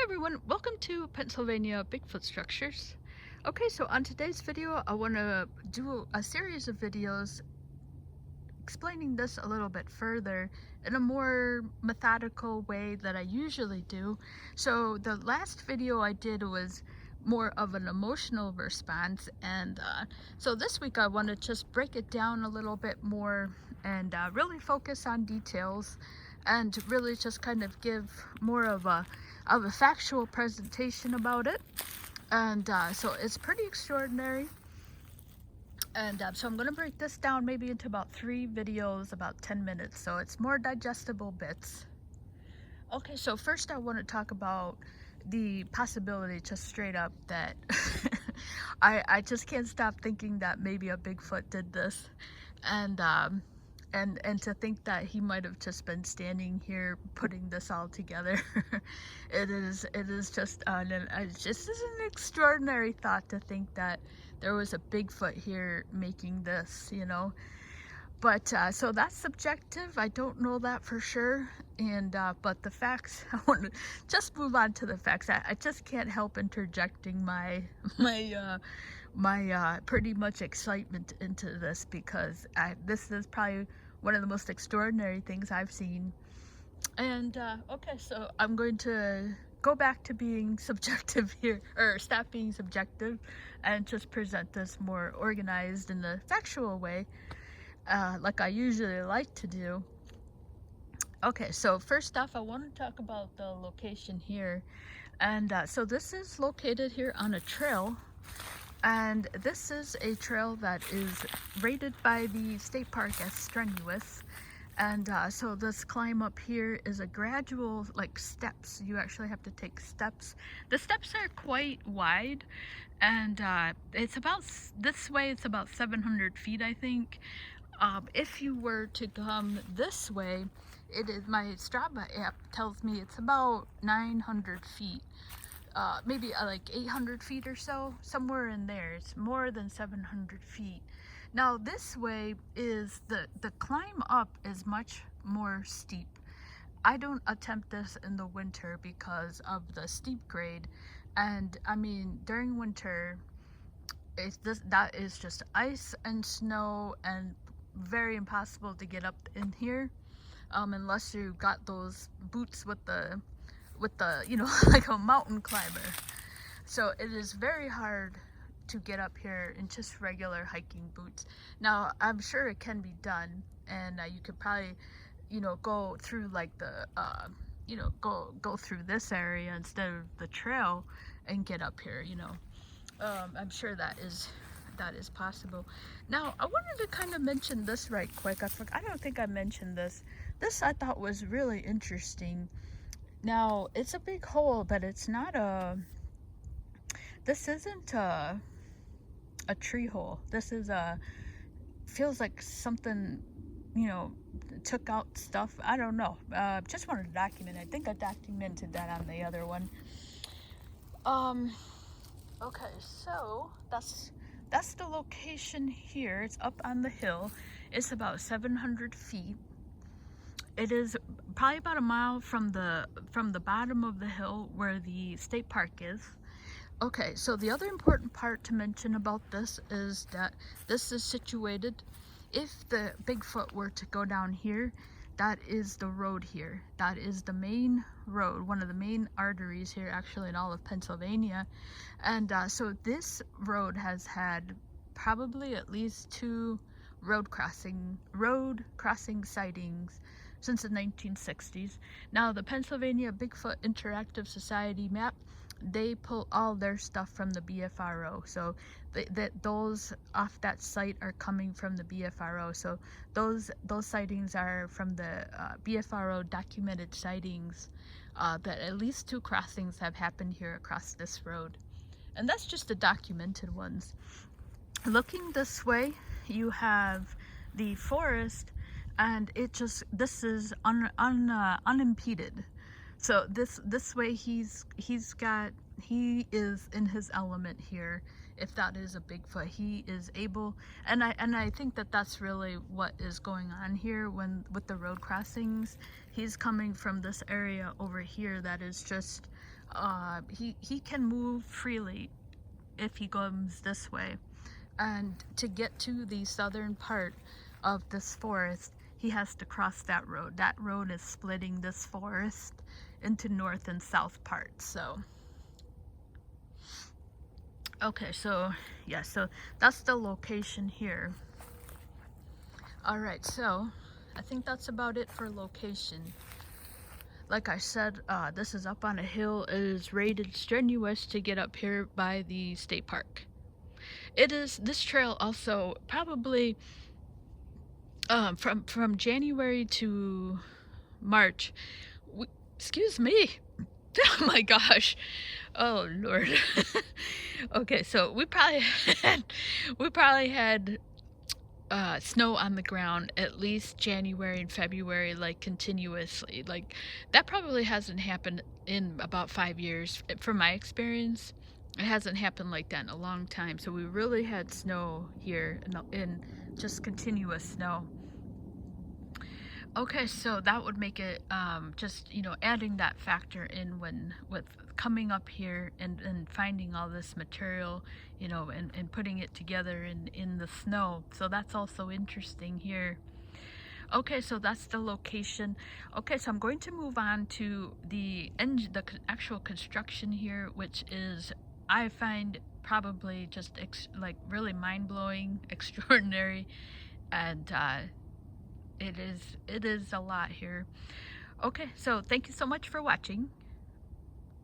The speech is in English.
everyone, welcome to Pennsylvania Bigfoot Structures. Okay, so on today's video, I want to do a series of videos explaining this a little bit further in a more methodical way that I usually do. So the last video I did was more of an emotional response, and so this week I want to just break it down a little bit more and really focus on details and really just kind of give more of a factual presentation about it. And so it's pretty extraordinary. And so I'm going to break this down maybe into about 3 videos, about 10 minutes, so it's more digestible bits. Okay, so first I want to talk about the possibility, just straight up, that I just can't stop thinking that maybe a Bigfoot did this, and to think that he might have just been standing here putting this all together. It is just it's just an extraordinary thought to think that there was a Bigfoot here making this, you know. But so that's subjective. I don't know that for sure. And but the facts, I want to just move on to the facts. I just can't help interjecting my pretty much excitement into this, because this is probably one of the most extraordinary things I've seen. And okay, so I'm going to go back to being subjective here, or stop being subjective, and just present this more organized in a factual way, like I usually like to do. Okay, so first off, I want to talk about the location here. And so this is located here on a trail, and this is a trail that is rated by the state park as strenuous. And so this climb up here is a gradual, like, steps. You actually have to take steps. The steps are quite wide, and it's about, this way it's about 700 feet, I think. If you were to come this way, it is, my Strava app tells me it's about 900 feet. Maybe like 800 feet or so, somewhere in there. It's more than 700 feet. Now this way is, the climb up is much more steep. I don't attempt this in the winter because of the steep grade, and I mean during winter that is just ice and snow and very impossible to get up in here, unless you got those boots with the you know, like a mountain climber. So it is very hard to get up here in just regular hiking boots. Now I'm sure it can be done, and you could probably, you know, go through like the you know, go through this area instead of the trail and get up here, you know. I'm sure that is possible. Now I wanted to kind of mention this right quick. I don't think I mentioned this. This I thought was really interesting. Now it's a big hole, but it's not this isn't a tree hole. This is feels like something, you know, took out stuff. I don't know. Just wanted to document. I think I documented that on the other one. Okay, so that's the location here. It's up on the hill. It's about 700 feet. It is probably about a mile from the bottom of the hill where the state park is. Okay, so the other important part to mention about this is that this is situated, if the Bigfoot were to go down here, that is the road here. That is the main road, one of the main arteries here actually in all of Pennsylvania. And so this road has had probably at least 2 road crossing sightings since the 1960s. Now the Pennsylvania Bigfoot Interactive Society map, they pull all their stuff from the BFRO, so those off that site are coming from the BFRO. So those sightings are from the BFRO documented sightings, that at least 2 crossings have happened here across this road, and that's just the documented ones. Looking this way, you have the forest, and this is unimpeded. So this way he is in his element here. if that is a Bigfoot. He is able, and I think that that's really what is going on here when with the road crossings. He's coming from this area over here that is just he can move freely if he comes this way, and to get to the southern part of this forest he has to cross that road. That road is splitting this forest into north and south parts. So okay, so yeah, so that's the location here. All right, so I think that's about it for location. Like I said, this is up on a hill. It is rated strenuous to get up here by the state park. It is, this trail also probably from January to March. Excuse me. Oh my gosh. Oh Lord. Okay, so we probably had snow on the ground at least January and February, like continuously. Like that probably hasn't happened in about 5 years from my experience. It hasn't happened like that in a long time. So we really had snow here in just continuous snow. Okay, so that would make it just, you know, adding that factor in when with coming up here and finding all this material, you know, and putting it together in the snow. So that's also interesting here. Okay, so that's the location. Okay, so I'm going to move on to the actual construction here, which is, I find, probably just like really mind-blowing, extraordinary, and it is a lot here. Okay, so thank you so much for watching.